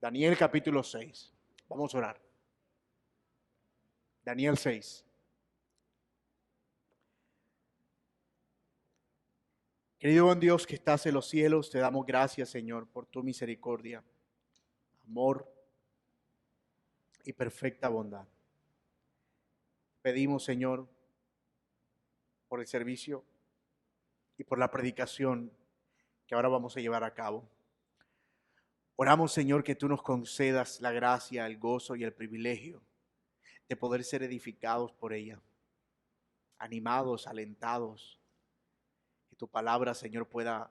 Daniel capítulo 6. Vamos a orar. Daniel 6. Querido buen Dios que estás en los cielos, te damos gracias, Señor, por tu misericordia, amor y perfecta bondad. Pedimos, Señor, por el servicio y por la predicación que ahora vamos a llevar a cabo. Oramos, Señor, que tú nos concedas la gracia, el gozo y el privilegio de poder ser edificados por ella, animados, alentados. Que tu palabra, Señor, pueda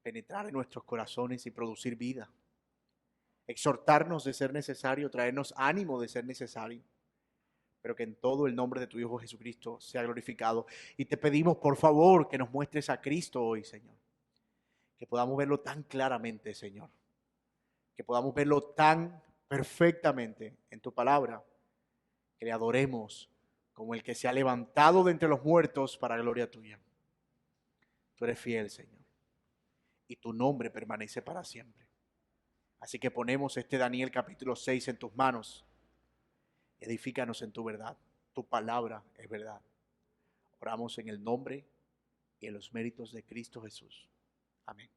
penetrar en nuestros corazones y producir vida. Exhortarnos de ser necesario, traernos ánimo de ser necesario. Pero que en todo el nombre de tu Hijo Jesucristo sea glorificado. Y te pedimos, por favor, que nos muestres a Cristo hoy, Señor. Que podamos verlo tan claramente, Señor. Que podamos verlo tan perfectamente en tu palabra. Que le adoremos como el que se ha levantado de entre los muertos para gloria tuya. Tú eres fiel, Señor. Y tu nombre permanece para siempre. Así que ponemos este Daniel capítulo 6 en tus manos. Edifícanos en tu verdad. Tu palabra es verdad. Oramos en el nombre y en los méritos de Cristo Jesús. Amén.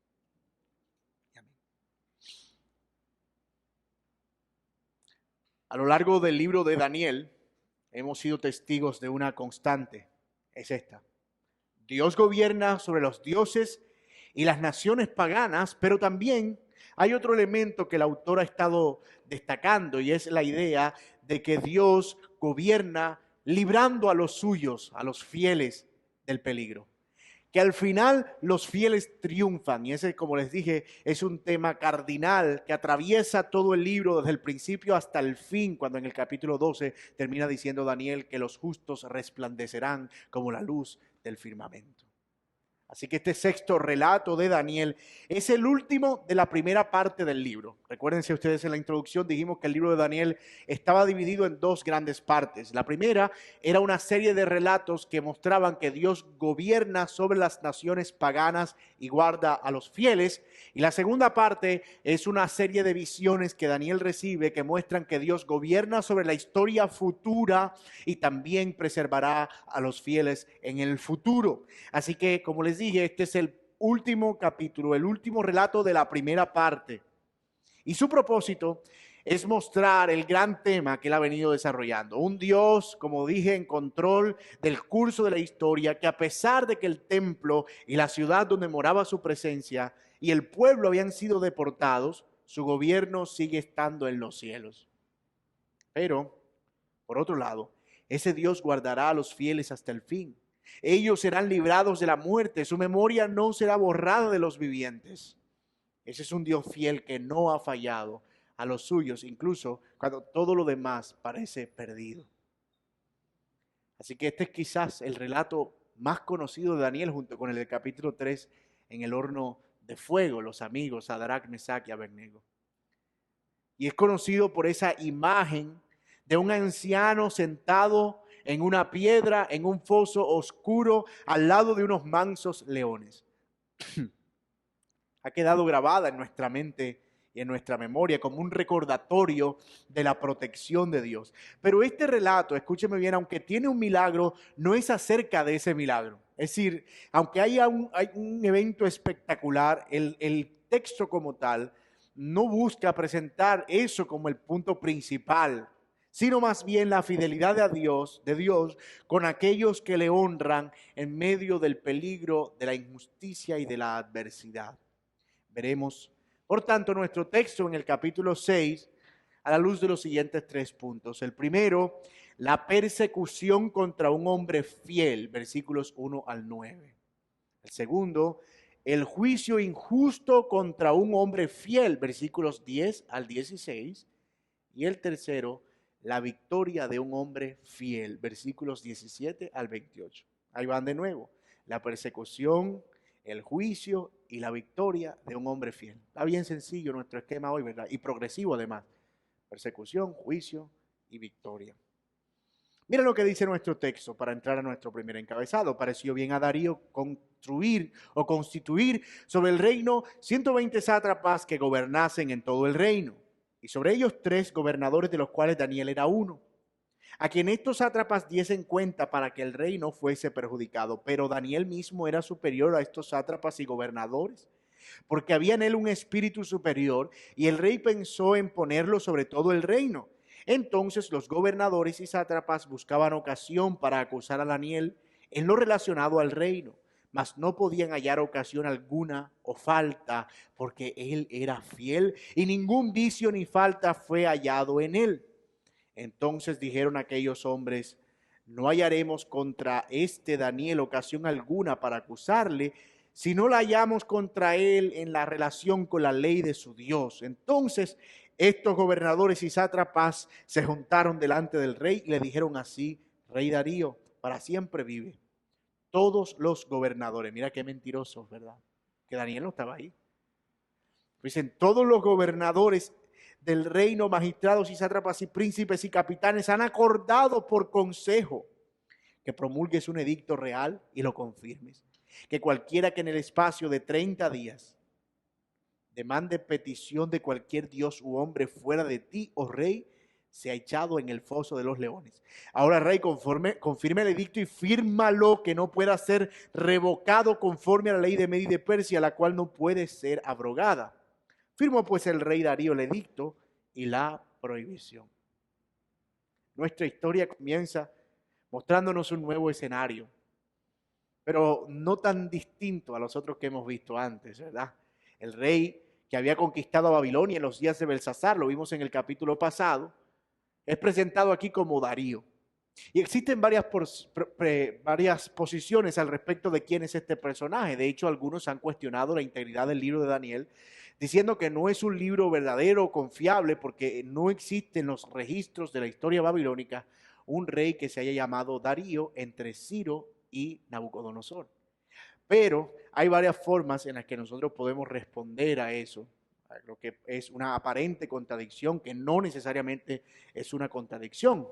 Amén. A lo largo del libro de Daniel hemos sido testigos de una constante. Es esta. Dios gobierna sobre los dioses y las naciones paganas, pero también hay otro elemento que el autor ha estado destacando y es la idea de que Dios gobierna librando a los suyos, a los fieles del peligro. Que al final los fieles triunfan y ese, como les dije, es un tema cardinal que atraviesa todo el libro desde el principio hasta el fin, cuando en el capítulo 12 termina diciendo Daniel que los justos resplandecerán como la luz del firmamento. Así que este sexto relato de Daniel es el último de la primera parte del libro. Recuérdense ustedes, en la introducción dijimos que el libro de Daniel estaba dividido en dos grandes partes. La primera era una serie de relatos que mostraban que Dios gobierna sobre las naciones paganas y guarda a los fieles. Y la segunda parte es una serie de visiones que Daniel recibe que muestran que Dios gobierna sobre la historia futura y también preservará a los fieles en el futuro. Así que, como les dije, este es el último capítulo, el último relato de la primera parte. Y su propósito es mostrar el gran tema que él ha venido desarrollando. Un Dios, como dije, en control del curso de la historia, que a pesar de que el templo y la ciudad donde moraba su presencia y el pueblo habían sido deportados, su gobierno sigue estando en los cielos. Pero, por otro lado, ese Dios guardará a los fieles hasta el fin. Ellos serán librados de la muerte, su memoria no será borrada de los vivientes. Ese es un Dios fiel que no ha fallado a los suyos, incluso cuando todo lo demás parece perdido. Así que este es quizás el relato más conocido de Daniel, junto con el del capítulo 3 en el horno de fuego, los amigos Sadrach, Mesach y Abednego. Y es conocido por esa imagen de un anciano sentado en una piedra, en un foso oscuro, al lado de unos mansos leones. Ha quedado grabada en nuestra mente y en nuestra memoria como un recordatorio de la protección de Dios. Pero este relato, escúcheme bien, aunque tiene un milagro, no es acerca de ese milagro. Es decir, aunque hay un evento espectacular, el texto como tal no busca presentar eso como el punto principal, sino más bien la fidelidad de Dios con aquellos que le honran en medio del peligro, de la injusticia y de la adversidad. Veremos, por tanto, nuestro texto en el capítulo 6 a la luz de los siguientes 3 puntos. El primero, la persecución contra un hombre fiel, versículos 1 al 9. El segundo, el juicio injusto contra un hombre fiel, versículos 10 al 16. Y el tercero, la victoria de un hombre fiel, versículos 17 al 28. Ahí van de nuevo, la persecución, el juicio y la victoria de un hombre fiel. Está bien sencillo nuestro esquema hoy, ¿verdad? Y progresivo además. Persecución, juicio y victoria. Mira lo que dice nuestro texto para entrar a nuestro primer encabezado. Pareció bien a Darío construir o constituir sobre el reino 120 sátrapas que gobernasen en todo el reino. y sobre ellos 3 gobernadores, de los cuales Daniel era uno, a quien estos sátrapas diesen cuenta para que el rey no fuese perjudicado. Pero Daniel mismo era superior a estos sátrapas y gobernadores, porque había en él un espíritu superior, y el rey pensó en ponerlo sobre todo el reino. Entonces los gobernadores y sátrapas buscaban ocasión para acusar a Daniel en lo relacionado al reino, mas no podían hallar ocasión alguna o falta, porque él era fiel y ningún vicio ni falta fue hallado en él. Entonces dijeron aquellos hombres: no hallaremos contra este Daniel ocasión alguna para acusarle, si no la hallamos contra él en la relación con la ley de su Dios. Entonces estos gobernadores y sátrapas se juntaron delante del rey y le dijeron así: Rey Darío, para siempre vive. Todos los gobernadores, mira qué mentirosos, ¿verdad? Que Daniel no estaba ahí. Dicen, todos los gobernadores del reino, magistrados y sátrapas y príncipes y capitanes han acordado por consejo que promulgues un edicto real y lo confirmes, que cualquiera que en el espacio de 30 días demande petición de cualquier dios u hombre fuera de ti, oh rey, sea echado en el foso de los leones. Ahora, rey, confirme el edicto y fírmalo, que no pueda ser revocado conforme a la ley de Media y de Persia, la cual no puede ser abrogada. Firmó pues el rey Darío el edicto y la prohibición. Nuestra historia comienza mostrándonos un nuevo escenario, pero no tan distinto a los otros que hemos visto antes, ¿verdad? El rey que había conquistado a Babilonia en los días de Belsasar, lo vimos en el capítulo pasado, es presentado aquí como Darío. Y existen varias posiciones al respecto de quién es este personaje. De hecho, algunos han cuestionado la integridad del libro de Daniel, diciendo que no es un libro verdadero o confiable porque no existen los registros de la historia babilónica un rey que se haya llamado Darío entre Ciro y Nabucodonosor. Pero hay varias formas en las que nosotros podemos responder a eso, a lo que es una aparente contradicción, que no necesariamente es una contradicción.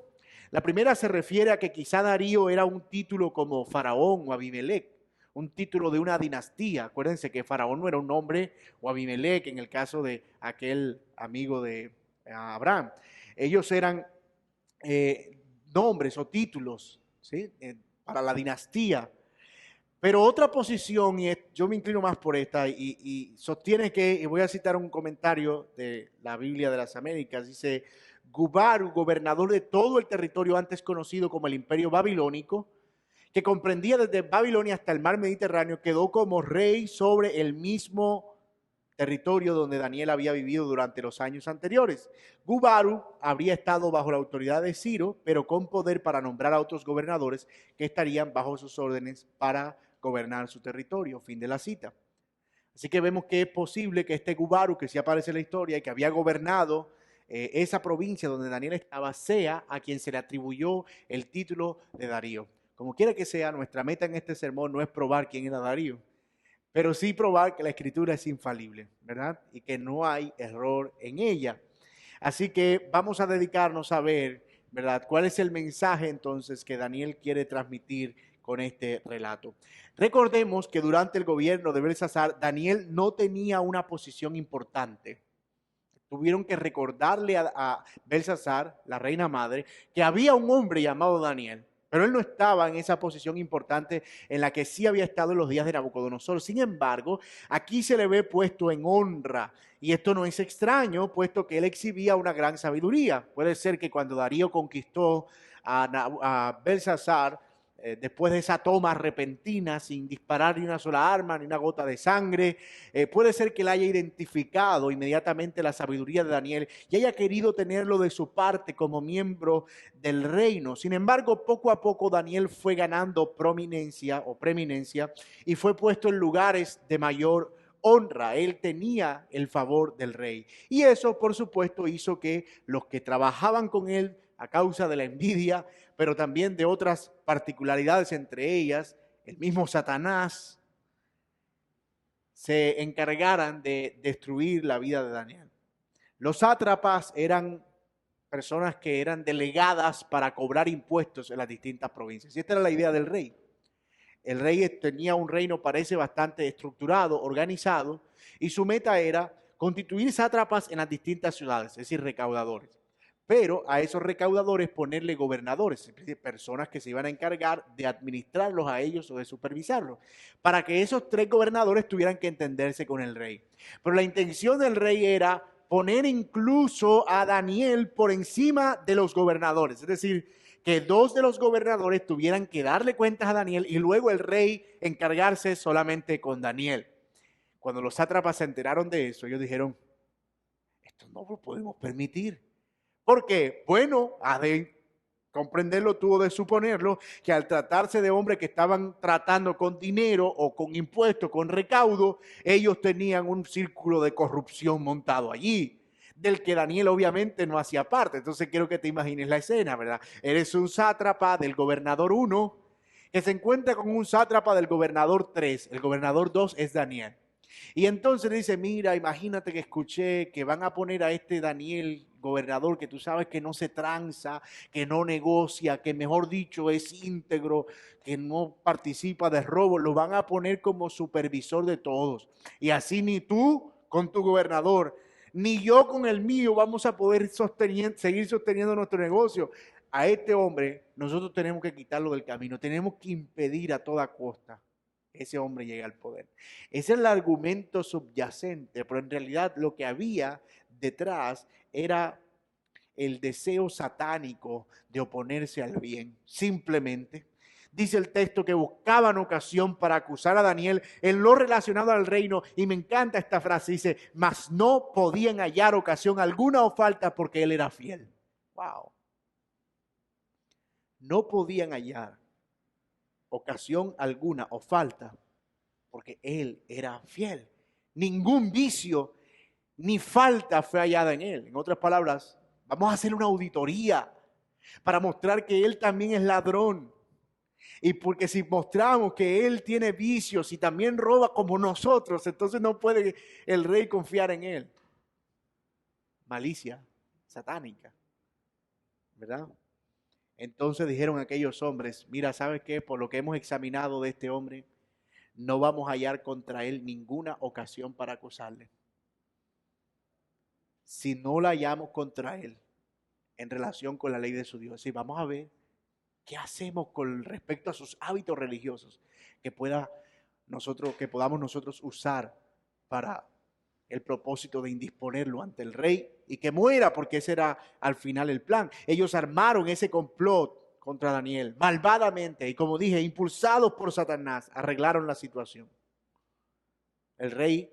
La primera se refiere a que quizá Darío era un título como Faraón o Abimelech, un título de una dinastía. Acuérdense que Faraón no era un nombre, o Abimelech en el caso de aquel amigo de Abraham. Ellos eran nombres o títulos, ¿sí? Para la dinastía. Pero otra posición, y yo me inclino más por esta, y sostiene que, y voy a citar un comentario de la Biblia de las Américas, dice: Gubaru, gobernador de todo el territorio antes conocido como el Imperio Babilónico, que comprendía desde Babilonia hasta el mar Mediterráneo, quedó como rey sobre el mismo territorio donde Daniel había vivido durante los años anteriores. Gubaru habría estado bajo la autoridad de Ciro, pero con poder para nombrar a otros gobernadores que estarían bajo sus órdenes para gobernar su territorio. Fin de la cita. Así que vemos que es posible que este Gubaru, que sí aparece en la historia y que había gobernado esa provincia donde Daniel estaba, sea a quien se le atribuyó el título de Darío. Como quiera que sea, nuestra meta en este sermón no es probar quién era Darío, pero sí probar que la escritura es infalible, ¿verdad? Y que no hay error en ella. Así que vamos a dedicarnos a ver, ¿verdad?, cuál es el mensaje entonces que Daniel quiere transmitir con este relato. Recordemos que durante el gobierno de Belsasar, Daniel no tenía una posición importante. Tuvieron que recordarle a Belsasar, la reina madre, que había un hombre llamado Daniel, pero él no estaba en esa posición importante en la que sí había estado en los días de Nabucodonosor. Sin embargo, aquí se le ve puesto en honra, y esto no es extraño, puesto que él exhibía una gran sabiduría. Puede ser que cuando Darío conquistó a Belsasar, después de esa toma repentina, sin disparar ni una sola arma, ni una gota de sangre, puede ser que él haya identificado inmediatamente la sabiduría de Daniel y haya querido tenerlo de su parte como miembro del reino. Sin embargo, poco a poco Daniel fue ganando prominencia o preeminencia y fue puesto en lugares de mayor honra. Él tenía el favor del rey. Y eso, por supuesto, hizo que los que trabajaban con él, a causa de la envidia, pero también de otras particularidades, entre ellas el mismo Satanás, se encargaran de destruir la vida de Daniel. Los sátrapas eran personas que eran delegadas para cobrar impuestos en las distintas provincias. Y esta era la idea del rey. El rey tenía un reino, parece, bastante estructurado, organizado, y su meta era constituir sátrapas en las distintas ciudades, es decir, recaudadores. Pero a esos recaudadores ponerle gobernadores, es decir, personas que se iban a encargar de administrarlos a ellos o de supervisarlos, para que esos 3 gobernadores tuvieran que entenderse con el rey. Pero la intención del rey era poner incluso a Daniel por encima de los gobernadores, es decir, que 2 de los gobernadores tuvieran que darle cuentas a Daniel y luego el rey encargarse solamente con Daniel. Cuando los sátrapas se enteraron de eso, ellos dijeron, esto no lo podemos permitir. Porque, bueno, a de comprenderlo tú o de suponerlo, que al tratarse de hombres que estaban tratando con dinero o con impuestos, con recaudo, ellos tenían un círculo de corrupción montado allí, del que Daniel obviamente no hacía parte. Entonces quiero que te imagines la escena, ¿verdad? Eres un sátrapa del gobernador 1, que se encuentra con un sátrapa del gobernador 3. El gobernador 2 es Daniel. Y entonces dice, mira, imagínate que escuché que van a poner a este Daniel, gobernador, que tú sabes que no se tranza, que no negocia, que mejor dicho es íntegro, que no participa de robo, lo van a poner como supervisor de todos. Y así ni tú con tu gobernador, ni yo con el mío vamos a poder seguir sosteniendo nuestro negocio. A este hombre nosotros tenemos que quitarlo del camino, tenemos que impedir a toda costa ese hombre llega al poder. Ese es el argumento subyacente, pero en realidad lo que había detrás era el deseo satánico de oponerse al bien. Simplemente, dice el texto que buscaban ocasión para acusar a Daniel en lo relacionado al reino, y me encanta esta frase, dice, mas no podían hallar ocasión alguna o falta porque él era fiel. Wow. No podían hallar ocasión alguna o falta, porque él era fiel. Ningún vicio ni falta fue hallada en él. En otras palabras, vamos a hacer una auditoría para mostrar que él también es ladrón. Y porque si mostramos que él tiene vicios y también roba como nosotros, entonces no puede el rey confiar en él. Malicia satánica, ¿verdad? Entonces dijeron aquellos hombres, mira, ¿sabes qué? Por lo que hemos examinado de este hombre, no vamos a hallar contra él ninguna ocasión para acusarle. Si no la hallamos contra él en relación con la ley de su Dios, sí, vamos a ver qué hacemos con respecto a sus hábitos religiosos que podamos nosotros usar para el propósito de indisponerlo ante el rey y que muera, porque ese era al final el plan. Ellos armaron ese complot contra Daniel malvadamente y, como dije, impulsados por Satanás, arreglaron la situación. El rey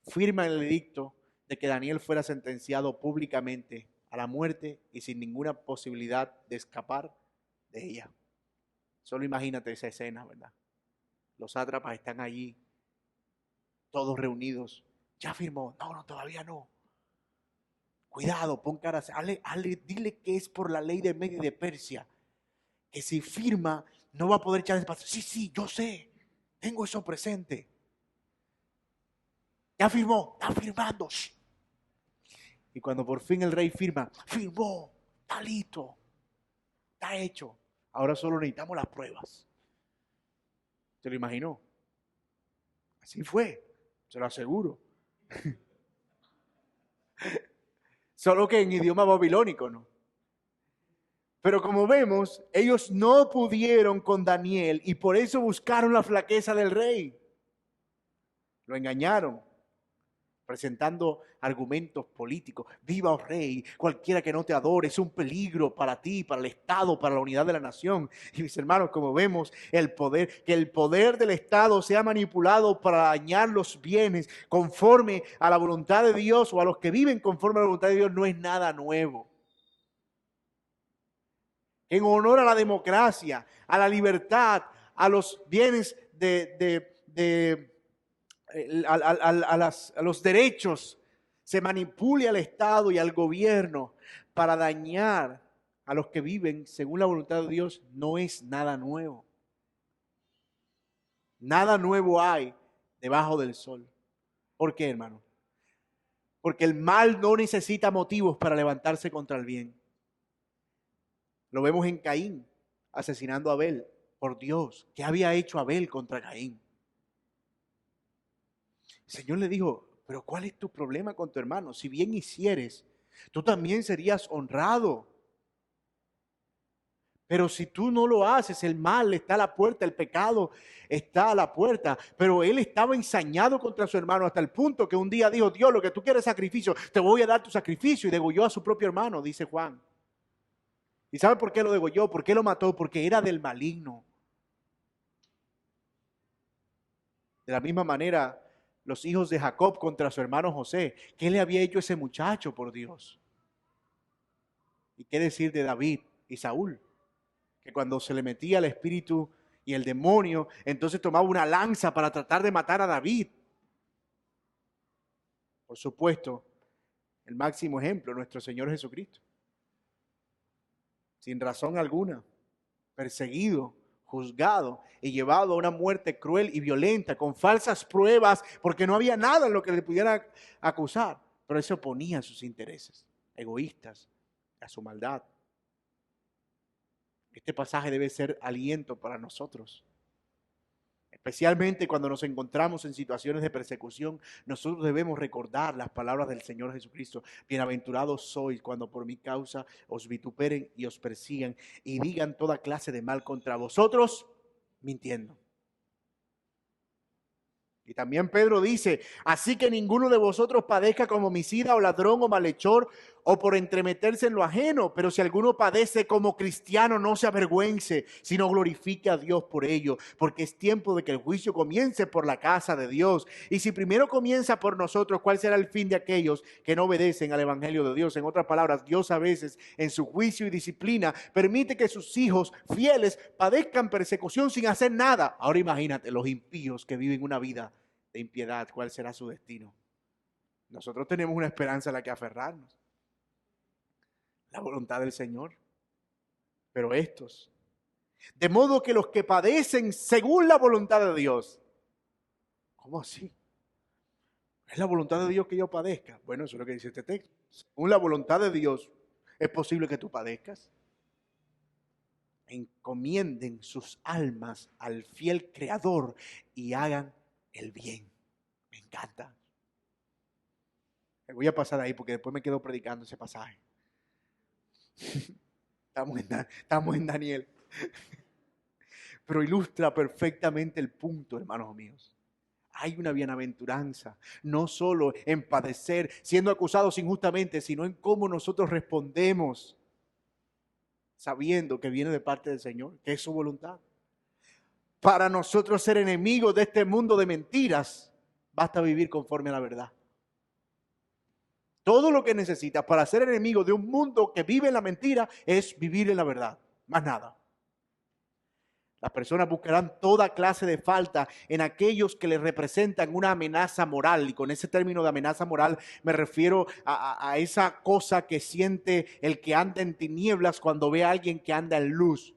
firma el edicto de que Daniel fuera sentenciado públicamente a la muerte y sin ninguna posibilidad de escapar de ella. Solo imagínate esa escena, ¿verdad? Los sátrapas están allí, todos reunidos. ¿Ya firmó? No, todavía no. Cuidado, pon cara, dile que es por la ley de Media y de Persia, que si firma no va a poder echar espacio. Sí, yo sé, tengo eso presente. Ya firmó, está firmando. Shh. Y cuando por fin el rey firmó, está listo, está hecho. Ahora solo necesitamos las pruebas. ¿Se lo imaginó? Así fue, se lo aseguro. Solo que en idioma babilónico, ¿no? Pero como vemos, ellos no pudieron con Daniel y por eso buscaron la flaqueza del rey. Lo engañaron, presentando argumentos políticos. Viva, oh rey, cualquiera que no te adore es un peligro para ti, para el Estado, para la unidad de la nación. Y mis hermanos, como vemos, que el poder del Estado sea manipulado para dañar los bienes conforme a la voluntad de Dios o a los que viven conforme a la voluntad de Dios no es nada nuevo. En honor a la democracia, a la libertad, a los bienes a los derechos, se manipule al Estado y al gobierno para dañar a los que viven según la voluntad de Dios, no es nada nuevo. Nada nuevo hay debajo del sol. ¿Por qué, hermano? Porque el mal no necesita motivos para levantarse contra el bien. Lo vemos en Caín asesinando a Abel. Por Dios, ¿qué había hecho Abel contra Caín? El Señor le dijo, pero ¿cuál es tu problema con tu hermano? Si bien hicieres, tú también serías honrado. Pero si tú no lo haces, el mal está a la puerta, el pecado está a la puerta. Pero él estaba ensañado contra su hermano hasta el punto que un día dijo: Dios, lo que tú quieres es sacrificio, te voy a dar tu sacrificio. Y degolló a su propio hermano, dice Juan. ¿Y sabe por qué lo degolló? ¿Por qué lo mató? Porque era del maligno. De la misma manera, los hijos de Jacob contra su hermano José. ¿Qué le había hecho ese muchacho, por Dios? ¿Y qué decir de David y Saúl? Que cuando se le metía el espíritu y el demonio, entonces tomaba una lanza para tratar de matar a David. Por supuesto, el máximo ejemplo, nuestro Señor Jesucristo. Sin razón alguna, perseguido, juzgado y llevado a una muerte cruel y violenta, con falsas pruebas, porque no había nada en lo que le pudiera acusar. Pero él se oponía a sus intereses egoístas, a su maldad. Este pasaje debe ser aliento para nosotros. Especialmente cuando nos encontramos en situaciones de persecución, nosotros debemos recordar las palabras del Señor Jesucristo. Bienaventurados sois cuando por mi causa os vituperen y os persigan y digan toda clase de mal contra vosotros, mintiendo. Y también Pedro dice: así que ninguno de vosotros padezca como homicida o ladrón o malhechor o por entremeterse en lo ajeno, pero si alguno padece como cristiano, no se avergüence, sino glorifique a Dios por ello, porque es tiempo de que el juicio comience por la casa de Dios. Y si primero comienza por nosotros, ¿cuál será el fin de aquellos que no obedecen al evangelio de Dios? En otras palabras, Dios a veces en su juicio y disciplina permite que sus hijos fieles padezcan persecución sin hacer nada. Ahora imagínate los impíos que viven una vida de impiedad, ¿cuál será su destino? Nosotros tenemos una esperanza a la que aferrarnos, la voluntad del Señor. Pero estos, de modo que los que padecen según la voluntad de Dios. ¿Cómo así? ¿Es la voluntad de Dios que yo padezca? Bueno, eso es lo que dice este texto. Según la voluntad de Dios, es posible que tú padezcas. Encomienden sus almas al fiel Creador y hagan el bien. Me encanta. Me voy a pasar ahí porque después me quedo predicando ese pasaje. Estamos en Daniel. Pero ilustra perfectamente el punto, hermanos míos. Hay una bienaventuranza, no solo en padecer, siendo acusados injustamente, sino en cómo nosotros respondemos, sabiendo que viene de parte del Señor, que es su voluntad. Para nosotros ser enemigos de este mundo de mentiras, basta vivir conforme a la verdad. Todo lo que necesitas para ser enemigo de un mundo que vive en la mentira es vivir en la verdad, más nada. Las personas buscarán toda clase de falta en aquellos que les representan una amenaza moral. Y con ese término de amenaza moral me refiero a esa cosa que siente el que anda en tinieblas cuando ve a alguien que anda en luz.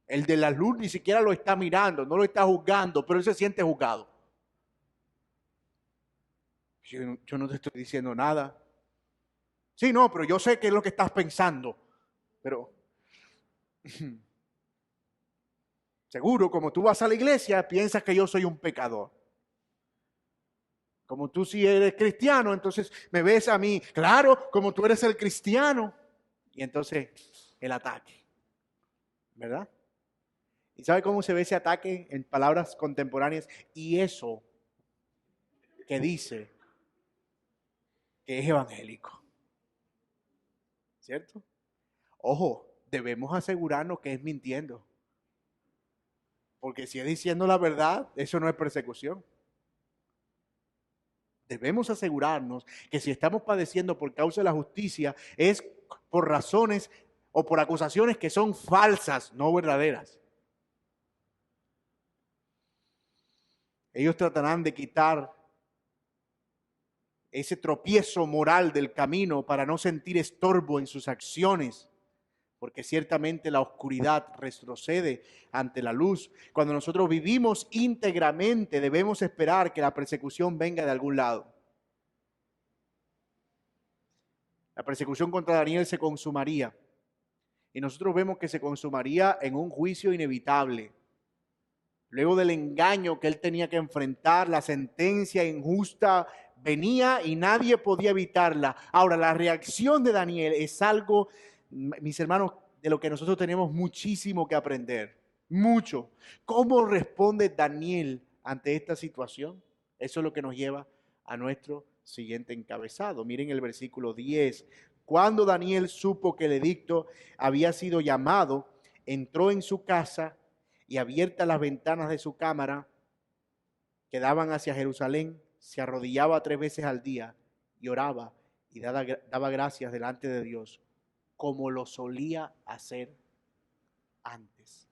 El de la luz ni siquiera lo está mirando, no lo está juzgando, pero él se siente juzgado. Yo no te estoy diciendo nada. Sí, no, pero yo sé qué es lo que estás pensando. Pero seguro, como tú vas a la iglesia, piensas que yo soy un pecador. Como tú sí eres cristiano, entonces me ves a mí. Claro, como tú eres el cristiano. Y entonces el ataque. ¿Verdad? ¿Y sabe cómo se ve ese ataque en palabras contemporáneas? Y eso que dice que es evangélico. ¿Cierto? Ojo, debemos asegurarnos que es mintiendo. Porque si es diciendo la verdad, eso no es persecución. Debemos asegurarnos que si estamos padeciendo por causa de la justicia, es por razones o por acusaciones que son falsas, no verdaderas. Ellos tratarán de quitar ese tropiezo moral del camino para no sentir estorbo en sus acciones. Porque ciertamente la oscuridad retrocede ante la luz. Cuando nosotros vivimos íntegramente, debemos esperar que la persecución venga de algún lado. La persecución contra Daniel se consumaría. Y nosotros vemos que se consumaría en un juicio inevitable. Luego del engaño que él tenía que enfrentar, la sentencia injusta venía y nadie podía evitarla. Ahora, la reacción de Daniel es algo, mis hermanos, de lo que nosotros tenemos muchísimo que aprender. Mucho. ¿Cómo responde Daniel ante esta situación? Eso es lo que nos lleva a nuestro siguiente encabezado. Miren el versículo 10. Cuando Daniel supo que el edicto había sido llamado, entró en su casa y abiertas las ventanas de su cámara que daban hacia Jerusalén, se arrodillaba 3 veces al día y oraba y daba gracias delante de Dios, como lo solía hacer antes.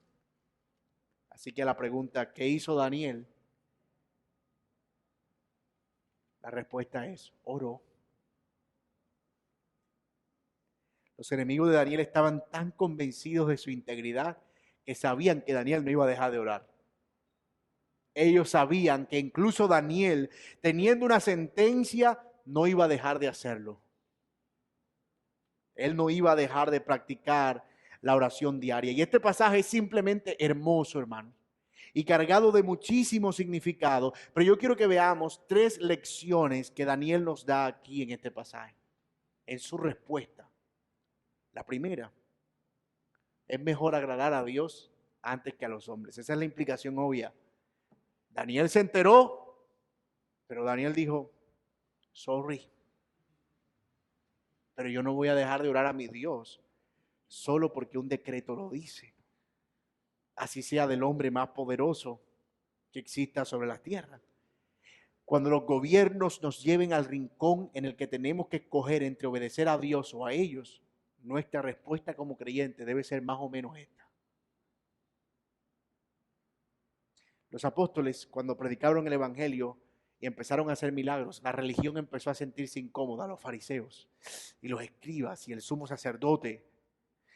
Así que a la pregunta, ¿qué hizo Daniel? La respuesta es, oró. Los enemigos de Daniel estaban tan convencidos de su integridad que sabían que Daniel no iba a dejar de orar. Ellos sabían que incluso Daniel, teniendo una sentencia, no iba a dejar de hacerlo. Él no iba a dejar de practicar la oración diaria. Y este pasaje es simplemente hermoso, hermano, y cargado de muchísimo significado. Pero yo quiero que veamos 3 lecciones que Daniel nos da aquí en este pasaje, en su respuesta. La primera, es mejor agradar a Dios antes que a los hombres. Esa es la implicación obvia. Daniel se enteró, pero Daniel dijo, sorry, pero yo no voy a dejar de orar a mi Dios solo porque un decreto lo dice. Así sea del hombre más poderoso que exista sobre la tierra. Cuando los gobiernos nos lleven al rincón en el que tenemos que escoger entre obedecer a Dios o a ellos, nuestra respuesta como creyente debe ser más o menos esta. Los apóstoles, cuando predicaron el evangelio y empezaron a hacer milagros, la religión empezó a sentirse incómoda, los fariseos y los escribas y el sumo sacerdote.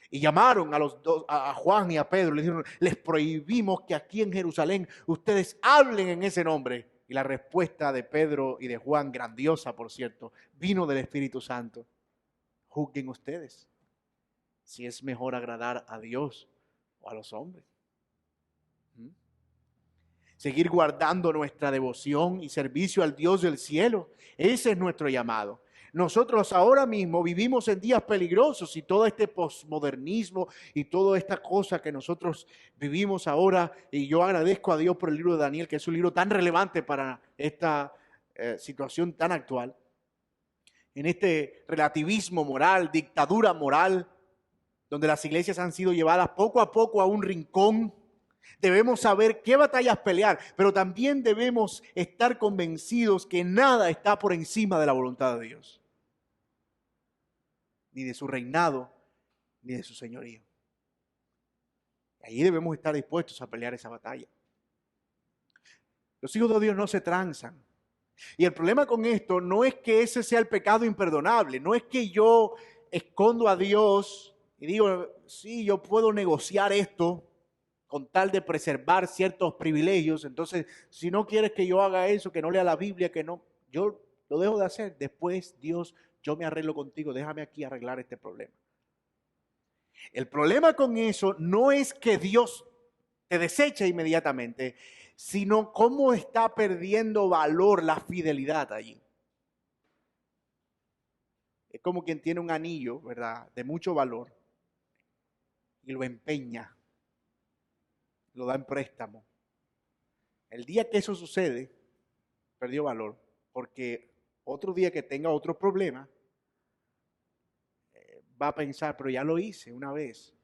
Y llamaron a Juan y a Pedro, les dijeron, les prohibimos que aquí en Jerusalén ustedes hablen en ese nombre. Y la respuesta de Pedro y de Juan, grandiosa por cierto, vino del Espíritu Santo. Juzguen ustedes si es mejor agradar a Dios o a los hombres. Seguir guardando nuestra devoción y servicio al Dios del cielo. Ese es nuestro llamado. Nosotros ahora mismo vivimos en días peligrosos y todo este posmodernismo y toda esta cosa que nosotros vivimos ahora, y yo agradezco a Dios por el libro de Daniel, que es un libro tan relevante para esta situación tan actual, en este relativismo moral, dictadura moral, donde las iglesias han sido llevadas poco a poco a un rincón. Debemos saber qué batallas pelear, pero también debemos estar convencidos que nada está por encima de la voluntad de Dios, ni de su reinado, ni de su señorío. Allí debemos estar dispuestos a pelear esa batalla. Los hijos de Dios no se transan. Y el problema con esto no es que ese sea el pecado imperdonable, no es que yo escondo a Dios y digo, sí, yo puedo negociar esto con tal de preservar ciertos privilegios. Entonces, si no quieres que yo haga eso, que no lea la Biblia, que no, yo lo dejo de hacer. Después, Dios, yo me arreglo contigo, déjame aquí arreglar este problema. El problema con eso no es que Dios te desecha inmediatamente, sino cómo está perdiendo valor la fidelidad allí. Es como quien tiene un anillo, ¿verdad?, de mucho valor y lo empeña, lo da en préstamo. El día que eso sucede, perdió valor, porque otro día que tenga otro problema, va a pensar, pero ya lo hice una vez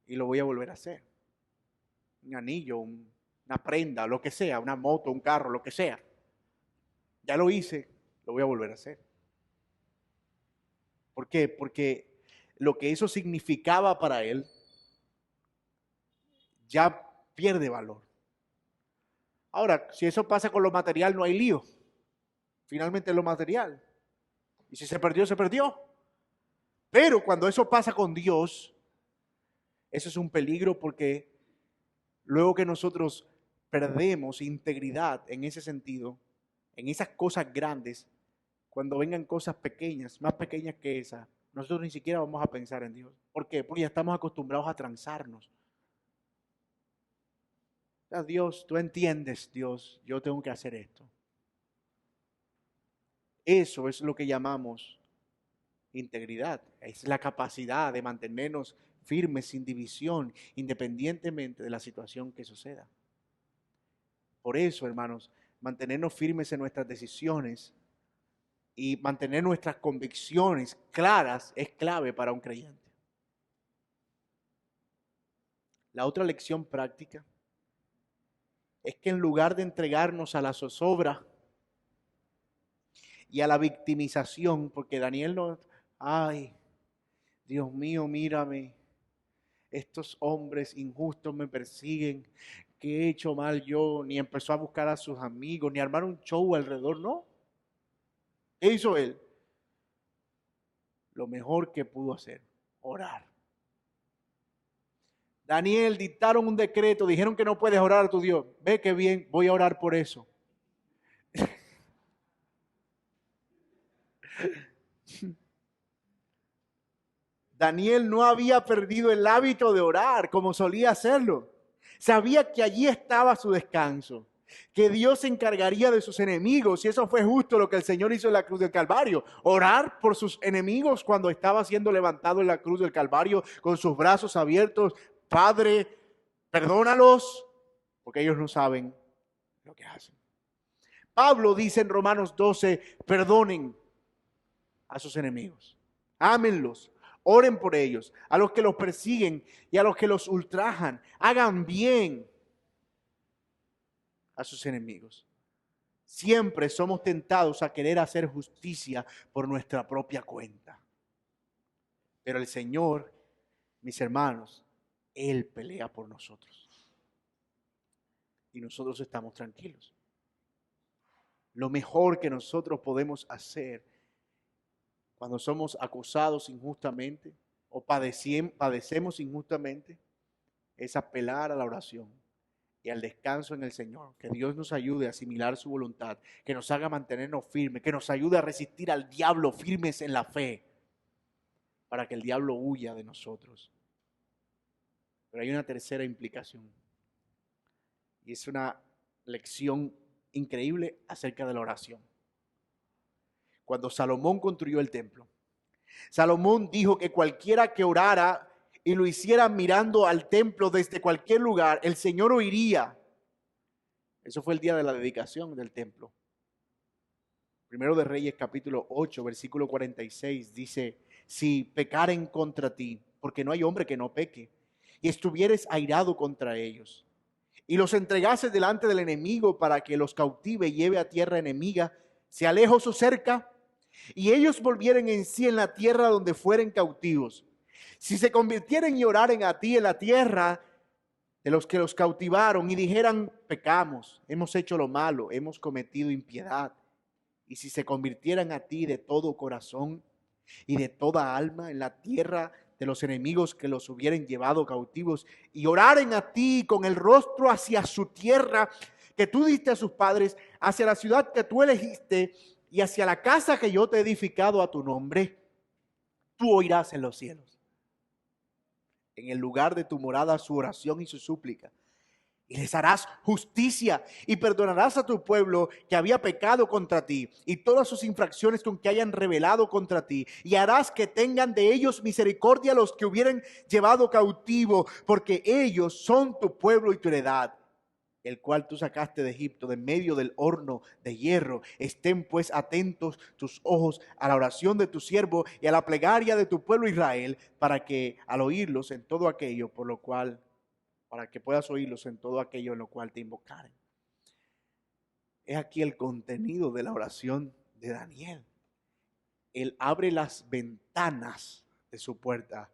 y lo voy a volver a hacer. Un anillo, una prenda, lo que sea, una moto, un carro, lo que sea. Ya lo hice, lo voy a volver a hacer. ¿Por qué? Porque lo que eso significaba para él ya pierde valor. Ahora, si eso pasa con lo material, no hay lío. Finalmente es lo material. Y si se perdió, se perdió. Pero cuando eso pasa con Dios, eso es un peligro, porque luego que nosotros perdemos integridad en ese sentido, en esas cosas grandes, cuando vengan cosas pequeñas, más pequeñas que esas, nosotros ni siquiera vamos a pensar en Dios. ¿Por qué? Porque ya estamos acostumbrados a transarnos. O sea, Dios, tú entiendes, Dios, yo tengo que hacer esto. Eso es lo que llamamos integridad. Es la capacidad de mantenernos firmes, sin división, independientemente de la situación que suceda. Por eso, hermanos, mantenernos firmes en nuestras decisiones y mantener nuestras convicciones claras es clave para un creyente. La otra lección práctica es que en lugar de entregarnos a la zozobra y a la victimización, porque Daniel no, ay, Dios mío, mírame, estos hombres injustos me persiguen, ¿qué he hecho mal yo? Ni empezó a buscar a sus amigos, ni armar un show alrededor, no. ¿Qué hizo él? Lo mejor que pudo hacer, orar. Daniel, dictaron un decreto, dijeron que no puedes orar a tu Dios. Ve qué bien, voy a orar por eso. Daniel no había perdido el hábito de orar como solía hacerlo. Sabía que allí estaba su descanso, que Dios se encargaría de sus enemigos, y eso fue justo lo que el Señor hizo en la cruz del Calvario. Orar por sus enemigos cuando estaba siendo levantado en la cruz del Calvario con sus brazos abiertos. Padre, perdónalos, porque ellos no saben lo que hacen. Pablo dice en Romanos 12, perdonen a sus enemigos, ámenlos, oren por ellos, a los que los persiguen y a los que los ultrajan, hagan bien a sus enemigos. Siempre somos tentados a querer hacer justicia por nuestra propia cuenta. Pero el Señor, mis hermanos, Él pelea por nosotros. Y nosotros estamos tranquilos. Lo mejor que nosotros podemos hacer cuando somos acusados injustamente o padecemos injustamente es apelar a la oración y al descanso en el Señor. Que Dios nos ayude a asimilar su voluntad, que nos haga mantenernos firmes, que nos ayude a resistir al diablo firmes en la fe, para que el diablo huya de nosotros. Pero hay una tercera implicación, y es una lección increíble acerca de la oración. Cuando Salomón construyó el templo, Salomón dijo que cualquiera que orara y lo hiciera mirando al templo desde cualquier lugar, el Señor oiría. Eso fue el día de la dedicación del templo. Primero de Reyes capítulo 8, versículo 46 dice: si pecaren contra ti, porque no hay hombre que no peque, y estuvieres airado contra ellos, y los entregases delante del enemigo para que los cautive y lleve a tierra enemiga, sea lejos o cerca, y ellos volvieren en sí en la tierra donde fueren cautivos, si se convirtieren y oraren a ti en la tierra de los que los cautivaron y dijeran: pecamos, hemos hecho lo malo, hemos cometido impiedad, y si se convirtieran a ti de todo corazón y de toda alma en la tierra de los enemigos que los hubieren llevado cautivos, y oraren a ti con el rostro hacia su tierra que tú diste a sus padres, hacia la ciudad que tú elegiste y hacia la casa que yo te he edificado a tu nombre, tú oirás en los cielos, en el lugar de tu morada, su oración y su súplica, y les harás justicia y perdonarás a tu pueblo que había pecado contra ti y todas sus infracciones con que hayan rebelado contra ti, y harás que tengan de ellos misericordia los que hubieran llevado cautivo, porque ellos son tu pueblo y tu heredad, el cual tú sacaste de Egipto, de medio del horno de hierro. Estén pues atentos tus ojos a la oración de tu siervo y a la plegaria de tu pueblo Israel, para que al oírlos en todo aquello por lo cual, para que puedas oírlos en todo aquello en lo cual te invocaren. Es aquí el contenido de la oración de Daniel. Él abre las ventanas de su puerta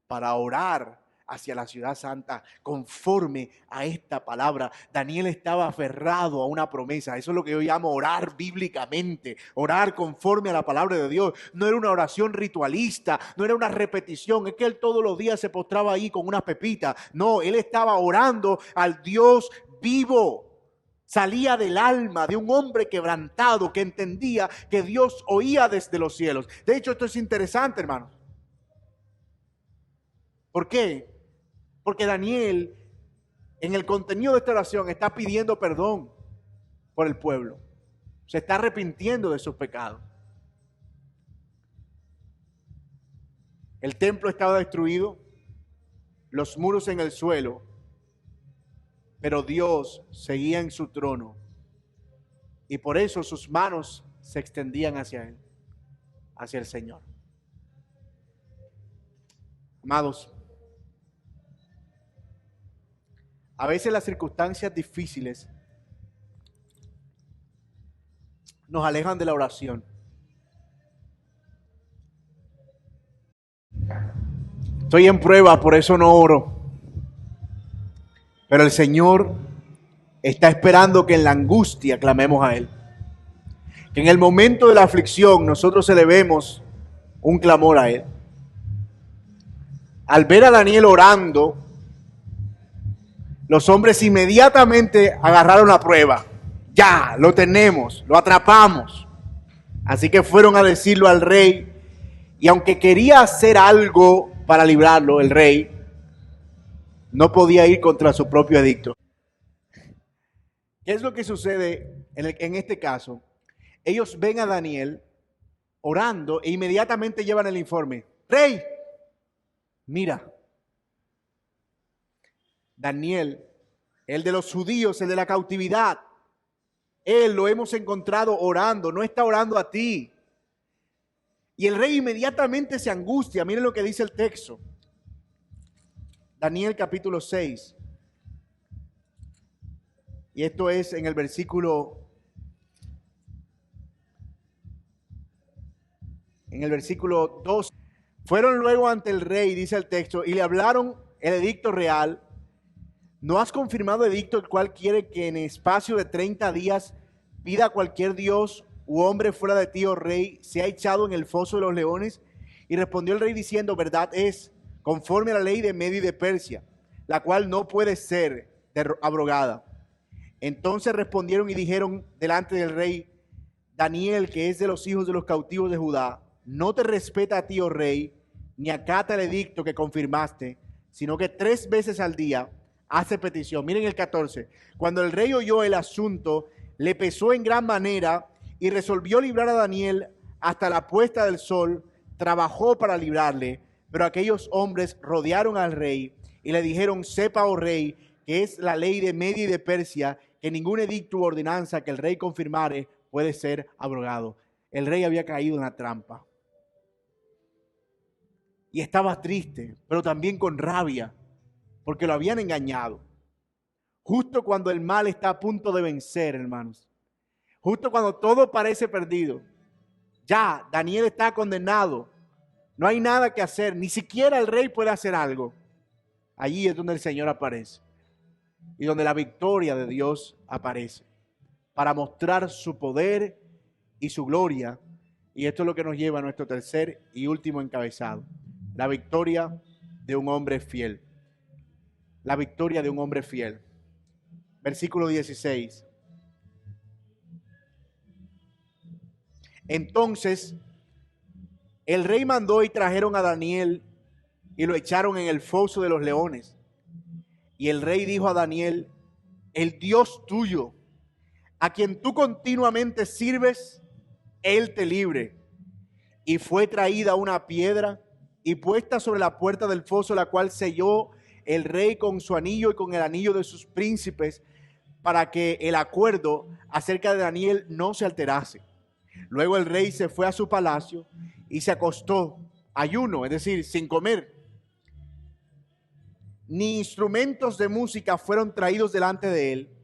para orar hacia la ciudad santa conforme a esta palabra. Daniel estaba aferrado a una promesa. Eso es lo que yo llamo orar bíblicamente, orar conforme a la palabra de Dios. No era una oración ritualista, no era una repetición. Es que él todos los días se postraba ahí con una pepita. No, él estaba orando al Dios vivo. Salía del alma de un hombre quebrantado que entendía que Dios oía desde los cielos. De hecho, esto es interesante, hermanos. ¿Por qué? Porque Daniel, en el contenido de esta oración, está pidiendo perdón por el pueblo. Se está arrepintiendo de sus pecados. El templo estaba destruido, los muros en el suelo, pero Dios seguía en su trono y por eso sus manos se extendían hacia Él, hacia el Señor. Amados, a veces las circunstancias difíciles nos alejan de la oración. Estoy en prueba, por eso no oro. Pero el Señor está esperando que en la angustia clamemos a Él. Que en el momento de la aflicción nosotros elevemos un clamor a Él. Al ver a Daniel orando, los hombres inmediatamente agarraron la prueba. Ya, lo tenemos, lo atrapamos. Así que fueron a decirlo al rey. Y aunque quería hacer algo para librarlo, el rey no podía ir contra su propio edicto. ¿Qué es lo que sucede en este caso? Ellos ven a Daniel orando e inmediatamente llevan el informe. Rey, mira, Daniel, el de los judíos, el de la cautividad, él lo hemos encontrado orando, no está orando a ti. Y el rey inmediatamente se angustia. Miren lo que dice el texto. Daniel capítulo 6. Y esto es en el versículo 2. Fueron luego ante el rey, dice el texto, y le hablaron el edicto real. ¿No has confirmado edicto el cual quiere que en espacio de 30 días pida a cualquier dios u hombre fuera de ti, oh rey, sea echado en el foso de los leones? Y respondió el rey diciendo, verdad es, conforme a la ley de Media y de Persia, la cual no puede ser abrogada. Entonces respondieron y dijeron delante del rey, Daniel, que es de los hijos de los cautivos de Judá, no te respeta a ti, oh rey, ni acata el edicto que confirmaste, sino que 3 veces al día hace petición. Miren el 14. Cuando el rey oyó el asunto, le pesó en gran manera y resolvió librar a Daniel hasta la puesta del sol. Trabajó para librarle, pero aquellos hombres rodearon al rey y le dijeron, sepa, oh rey, que es la ley de Media y de Persia, que ningún edicto u ordenanza que el rey confirmare puede ser abrogado. El rey había caído en la trampa. Y estaba triste, pero también con rabia, porque lo habían engañado. Justo cuando el mal está a punto de vencer, hermanos. Justo cuando todo parece perdido. Ya, Daniel está condenado. No hay nada que hacer. Ni siquiera el rey puede hacer algo. Allí es donde el Señor aparece. Y donde la victoria de Dios aparece. Para mostrar su poder y su gloria. Y esto es lo que nos lleva a nuestro tercer y último encabezado. La victoria de un hombre fiel. La victoria de un hombre fiel. Versículo 16. Entonces, el rey mandó y trajeron a Daniel y lo echaron en el foso de los leones. Y el rey dijo a Daniel, el Dios tuyo, a quien tú continuamente sirves, Él te libre. Y fue traída una piedra y puesta sobre la puerta del foso, la cual selló el rey con su anillo y con el anillo de sus príncipes, para que el acuerdo acerca de Daniel no se alterase. Luego el rey se fue a su palacio y se acostó ayuno, es decir, sin comer. Ni instrumentos de música fueron traídos delante de él,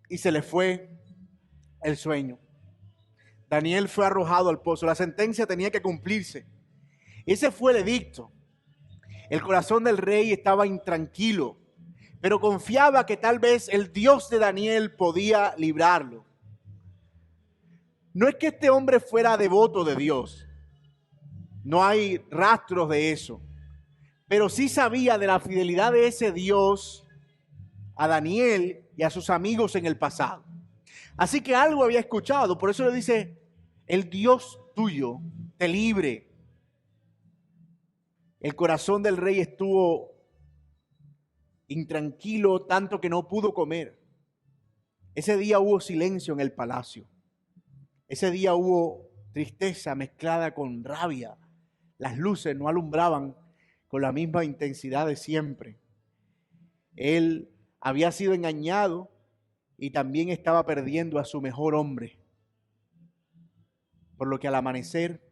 y se le fue el sueño. Daniel fue arrojado al pozo. La sentencia tenía que cumplirse. Ese fue el edicto. El corazón del rey estaba intranquilo, pero confiaba que tal vez el Dios de Daniel podía librarlo. No es que este hombre fuera devoto de Dios. No hay rastros de eso. Pero sí sabía de la fidelidad de ese Dios a Daniel y a sus amigos en el pasado. Así que algo había escuchado. Por eso le dice, el Dios tuyo te libre. El corazón del rey estuvo intranquilo tanto que no pudo comer. Ese día hubo silencio en el palacio. Ese día hubo tristeza mezclada con rabia. Las luces no alumbraban con la misma intensidad de siempre. Él había sido engañado y también estaba perdiendo a su mejor hombre. Por lo que al amanecer,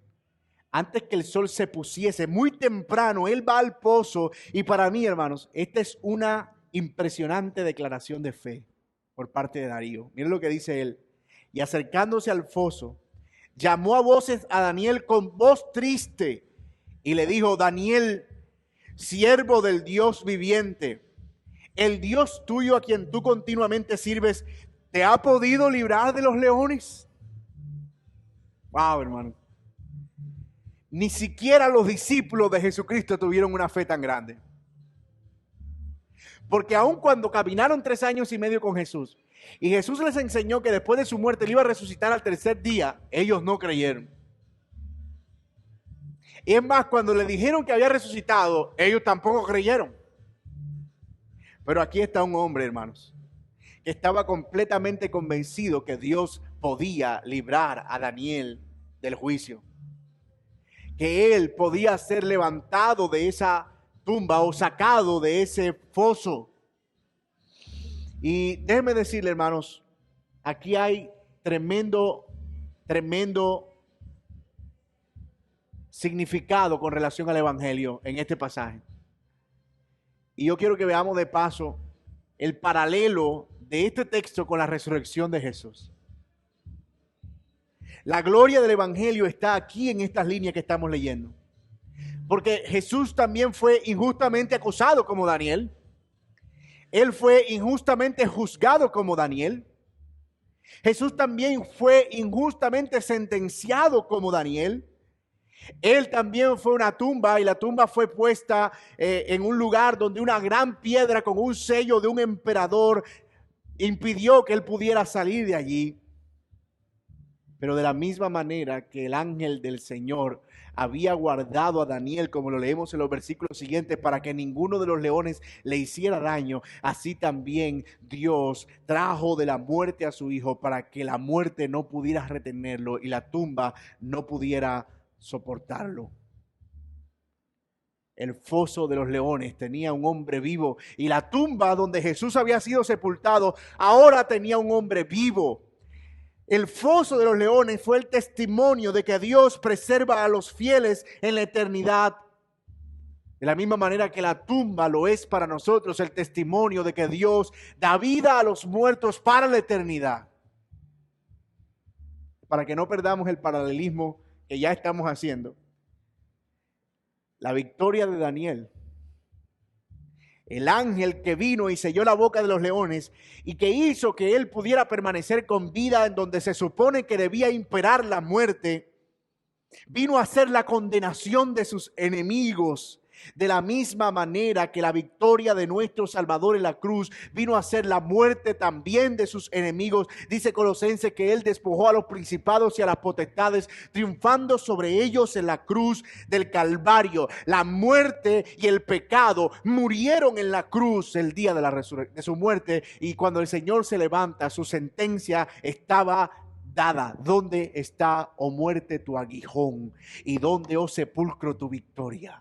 antes que el sol se pusiese, muy temprano, él va al pozo. Y para mí, hermanos, esta es una impresionante declaración de fe por parte de Darío. Miren lo que dice él. Y acercándose al foso, llamó a voces a Daniel con voz triste y le dijo: Daniel, siervo del Dios viviente, el Dios tuyo a quien tú continuamente sirves, ¿te ha podido librar de los leones? Wow, hermano. Ni siquiera los discípulos de Jesucristo tuvieron una fe tan grande. Porque aun cuando caminaron 3 años y medio con Jesús, y Jesús les enseñó que después de su muerte él iba a resucitar al tercer día, ellos no creyeron. Y es más, cuando le dijeron que había resucitado, ellos tampoco creyeron. Pero aquí está un hombre, hermanos, que estaba completamente convencido que Dios podía librar a Daniel del juicio. Que él podía ser levantado de esa tumba o sacado de ese foso. Y déjenme decirle, hermanos, aquí hay tremendo significado con relación al evangelio en este pasaje. Y yo quiero que veamos de paso el paralelo de este texto con la resurrección de Jesús. La gloria del evangelio está aquí en estas líneas que estamos leyendo. Porque Jesús también fue injustamente acusado como Daniel. Él fue injustamente juzgado como Daniel. Jesús también fue injustamente sentenciado como Daniel. Él también fue a una tumba y la tumba fue puesta en un lugar donde una gran piedra con un sello de un emperador impidió que él pudiera salir de allí. Pero de la misma manera que el ángel del Señor había guardado a Daniel, como lo leemos en los versículos siguientes, para que ninguno de los leones le hiciera daño, así también Dios trajo de la muerte a su hijo para que la muerte no pudiera retenerlo y la tumba no pudiera soportarlo. El foso de los leones tenía un hombre vivo y la tumba donde Jesús había sido sepultado ahora tenía un hombre vivo. El foso de los leones fue el testimonio de que Dios preserva a los fieles en la eternidad. De la misma manera que la tumba lo es para nosotros el testimonio de que Dios da vida a los muertos para la eternidad. Para que no perdamos el paralelismo que ya estamos haciendo. La victoria de Daniel, el ángel que vino y selló la boca de los leones y que hizo que él pudiera permanecer con vida en donde se supone que debía imperar la muerte, vino a ser la condenación de sus enemigos. De la misma manera que la victoria de nuestro Salvador en la cruz vino a ser la muerte también de sus enemigos. Dice Colosenses que él despojó a los principados y a las potestades, triunfando sobre ellos en la cruz del Calvario. La muerte y el pecado murieron en la cruz el día de la resurrección, de su muerte, y cuando el Señor se levanta, su sentencia estaba dada. ¿Dónde está, oh muerte, tu aguijón? ¿Y dónde, oh sepulcro, tu victoria?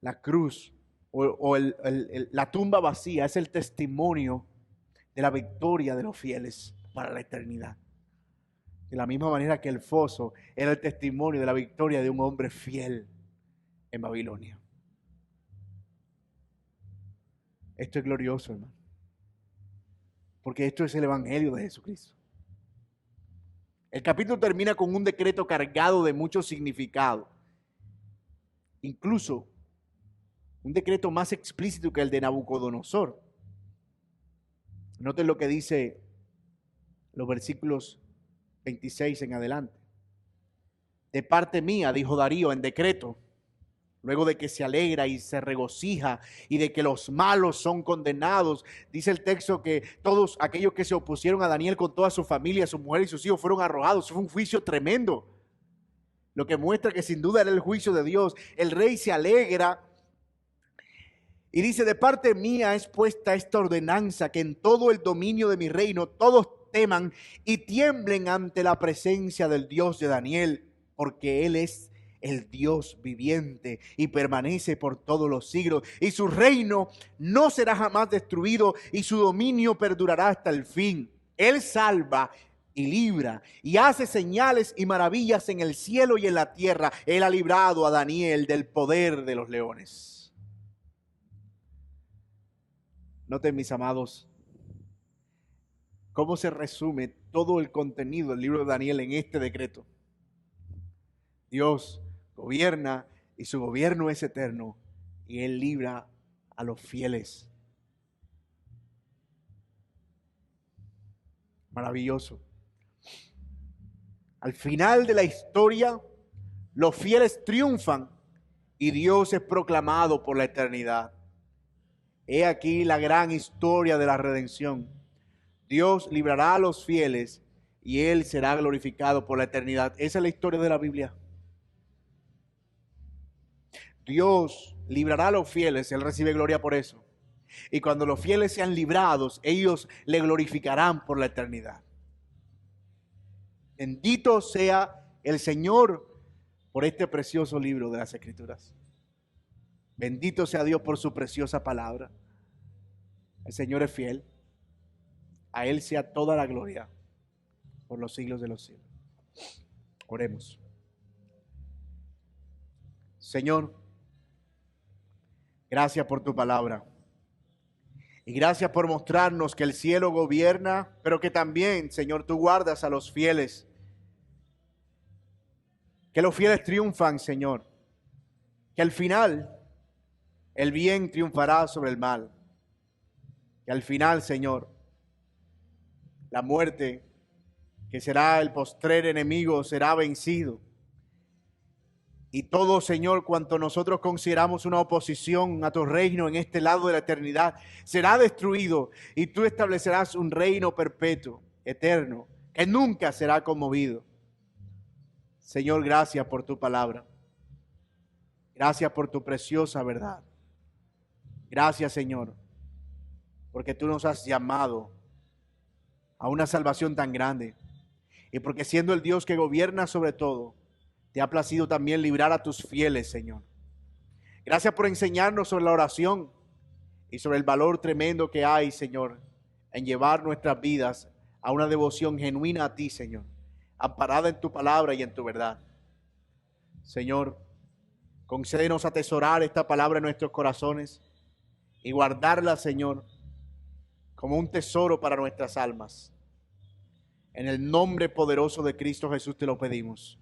La cruz la tumba vacía es el testimonio de la victoria de los fieles para la eternidad. De la misma manera que el foso era el testimonio de la victoria de un hombre fiel en Babilonia. Esto es glorioso, hermano. Porque esto es el evangelio de Jesucristo. El capítulo termina con un decreto cargado de mucho significado. Incluso un decreto más explícito que el de Nabucodonosor. Noten lo que dice los versículos 26 en adelante. De parte mía, dijo Darío en decreto, luego de que se alegra y se regocija y de que los malos son condenados. Dice el texto que todos aquellos que se opusieron a Daniel con toda su familia, su mujer y sus hijos fueron arrojados. Fue un juicio tremendo. Lo que muestra que sin duda era el juicio de Dios. El rey se alegra y dice: de parte mía es puesta esta ordenanza, que en todo el dominio de mi reino todos teman y tiemblen ante la presencia del Dios de Daniel. porque Él es el Dios viviente y permanece por todos los siglos, y su reino no será jamás destruido, y su dominio perdurará hasta el fin. Él salva y libra y hace señales y maravillas en el cielo y en la tierra. Él ha librado a Daniel del poder de los leones. Noten, mis amados, cómo se resume todo el contenido del libro de Daniel en este decreto. Dios gobierna y su gobierno es eterno, y Él libra a los fieles. Maravilloso. Al final de la historia, los fieles triunfan y Dios es proclamado por la eternidad. He aquí la gran historia de la redención. Dios librará a los fieles y Él será glorificado por la eternidad. Esa es la historia de la Biblia. Dios librará a los fieles, Él recibe gloria por eso. Y cuando los fieles sean librados, ellos le glorificarán por la eternidad. Bendito sea el Señor por este precioso libro de las Escrituras. Bendito sea Dios por su preciosa palabra. El Señor es fiel. A Él sea toda la gloria por los siglos de los siglos. Oremos. Señor, gracias por tu palabra. Y gracias por mostrarnos que el cielo gobierna, pero que también, Señor, tú guardas a los fieles. Que los fieles triunfan, Señor. Que al final el bien triunfará sobre el mal. Que al final, Señor, la muerte, que será el postrer enemigo, será vencido. Y todo, Señor, cuanto nosotros consideramos una oposición a tu reino en este lado de la eternidad, será destruido, y tú establecerás un reino perpetuo, eterno, que nunca será conmovido. Señor, gracias por tu palabra. Gracias por tu preciosa verdad. Gracias, Señor, porque tú nos has llamado a una salvación tan grande, y porque siendo el Dios que gobierna sobre todo, te ha placido también librar a tus fieles, Señor. Gracias por enseñarnos sobre la oración y sobre el valor tremendo que hay, Señor, en llevar nuestras vidas a una devoción genuina a ti, Señor, amparada en tu palabra y en tu verdad. Señor, concédenos atesorar esta palabra en nuestros corazones y guardarla, Señor, como un tesoro para nuestras almas. En el nombre poderoso de Cristo Jesús te lo pedimos.